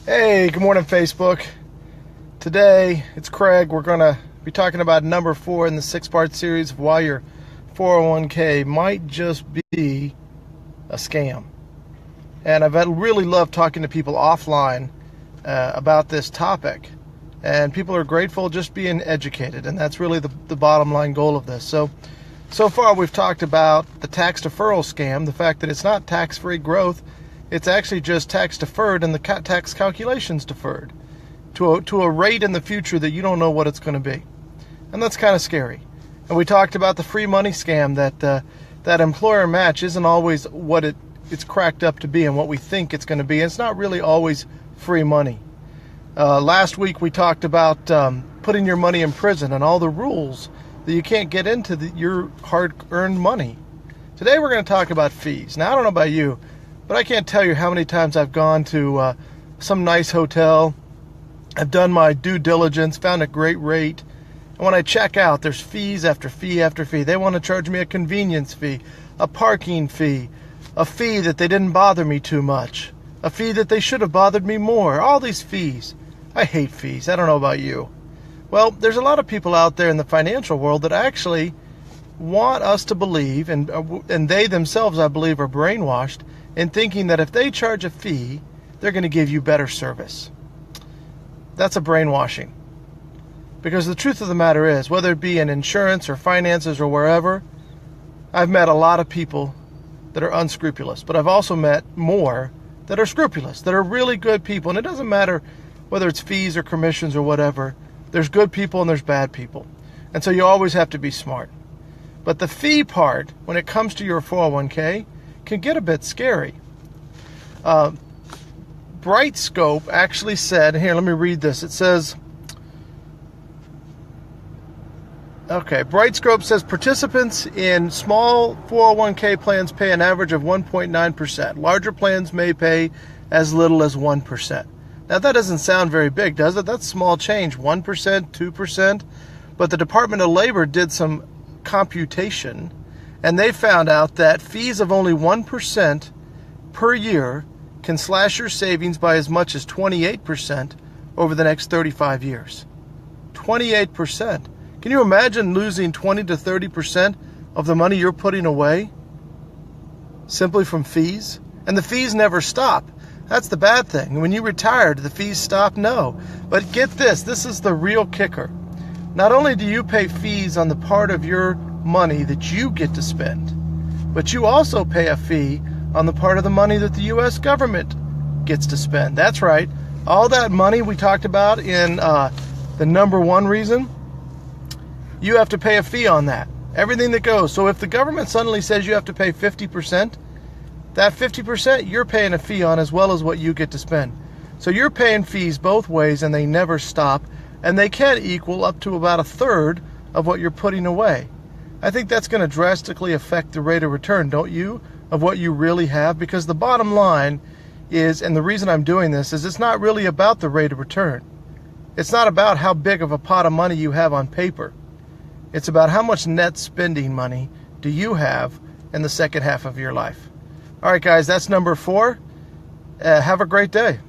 Hey, good morning, Facebook. Today, it's Craig. We're going to be talking about number 4 in the 6-part series of why your 401k might just be a scam. And I've really loved talking to people offline about this topic. And people are grateful just being educated. And that's really the bottom line goal of this. So far, we've talked about the tax deferral scam, the fact that it's not tax-free growth. It's actually just tax deferred and the tax calculations deferred to a rate in the future that you don't know what it's going to be. And that's kind of scary. And we talked about the free money scam, that employer match isn't always what it's cracked up to be and what we think it's going to be. It's not really always free money. Last week we talked about putting your money in prison and all the rules that you can't get into your hard-earned money. Today we're going to talk about fees. Now, I don't know about you, but I can't tell you how many times I've gone to some nice hotel. I've done my due diligence, found a great rate. And when I check out, there's fees after fee after fee. They want to charge me a convenience fee, a parking fee, a fee that they didn't bother me too much, a fee that they should have bothered me more. All these fees. I hate fees. I don't know about you. Well, there's a lot of people out there in the financial world that actually want us to believe, and they themselves, I believe, are brainwashed in thinking that if they charge a fee, they're going to give you better service. That's a brainwashing. Because the truth of the matter is, whether it be in insurance or finances or wherever, I've met a lot of people that are unscrupulous, but I've also met more that are scrupulous, that are really good people. And it doesn't matter whether it's fees or commissions or whatever. There's good people and there's bad people. And so you always have to be smart. But the fee part, when it comes to your 401k, can get a bit scary. Brightscope actually said, here, let me read this. It says, Brightscope says participants in small 401k plans pay an average of 1.9%. Larger plans may pay as little as 1%. Now, that doesn't sound very big, does it? That's small change, 1%, 2%. But the Department of Labor did some computation, and they found out that fees of only 1% per year can slash your savings by as much as 28% over the next 35 years. 28%. Can you imagine losing 20 to 30% of the money you're putting away simply from fees? And the fees never stop. That's the bad thing. When you retire, do the fees stop? No. But get this. This is the real kicker. Not only do you pay fees on the part of your money that you get to spend, but you also pay a fee on the part of the money that the U.S. government gets to spend. That's right. All that money we talked about in the number 1 reason, you have to pay a fee on that. Everything that goes. So if the government suddenly says you have to pay 50%, that 50% you're paying a fee on as well as what you get to spend. So you're paying fees both ways and they never stop. And they can equal up to about 1/3 of what you're putting away. I think that's going to drastically affect the rate of return, don't you, of what you really have? Because the bottom line is, and the reason I'm doing this, is it's not really about the rate of return. It's not about how big of a pot of money you have on paper. It's about how much net spending money do you have in the second half of your life. All right, guys, that's number 4. Have a great day.